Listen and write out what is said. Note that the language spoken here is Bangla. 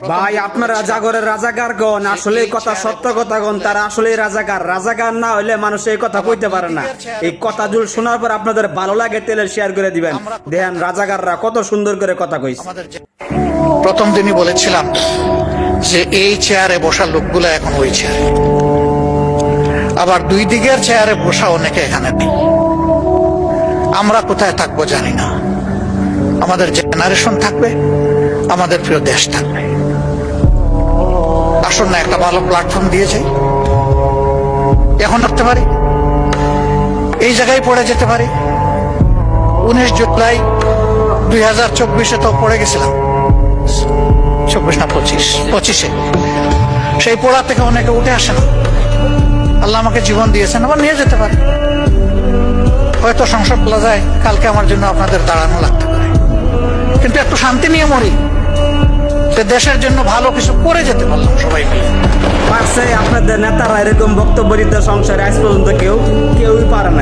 ভাই আপনারা জাগরের রাজাকার গণ আসলে কথা সত্য কথা গণ তারা আসলে রাজাকার না হইলে মানুষ এই কথা কইতে পারে না। এই কথা জুল শোনার পর আপনাদের ভালো লাগে তেলে শেয়ার করে দিবেন। দেখেন রাজাকাররা কত সুন্দর করে কথা কইছে। প্রথম দিনই বলেছিলাম যে এই চেয়ারে বসা লোকগুলো এখন ওই চেয়ারে, আবার দুই দিকের চেয়ারে বসা অনেকে এখানে নেই। আমরা কোথায় থাকবো জানি না, আমাদের জেনারেশন থাকবে, আমাদের প্রিয় দেশ থাকবে। আসুন না একটা ভালো প্ল্যাটফর্ম দিয়েছে, এখন উঠতে পারি, এই জায়গায় পড়ে যেতে পারি। 19 জুলাই 2024-এ তো পড়ে গেছিলাম, 24 না 25-এ। সেই পড়া থেকে অনেকে উঠে আসে না। আল্লাহ আমাকে জীবন দিয়েছেন, আবার নিয়ে যেতে পারে। হয়তো সংসদ প্লাজায় কালকে আমার জন্য আপনাদের দাঁড়ানো লাগতে পারে, কিন্তু একটু শান্তি নিয়ে মরি, দেশের জন্য ভালো কিছু করে যেতে পারলাম সবাই মিলে। পারছে আপনাদের নেতারা এরকম বক্তব্য দিতে সংসারে আজ পর্যন্ত কেউই পারে নাই।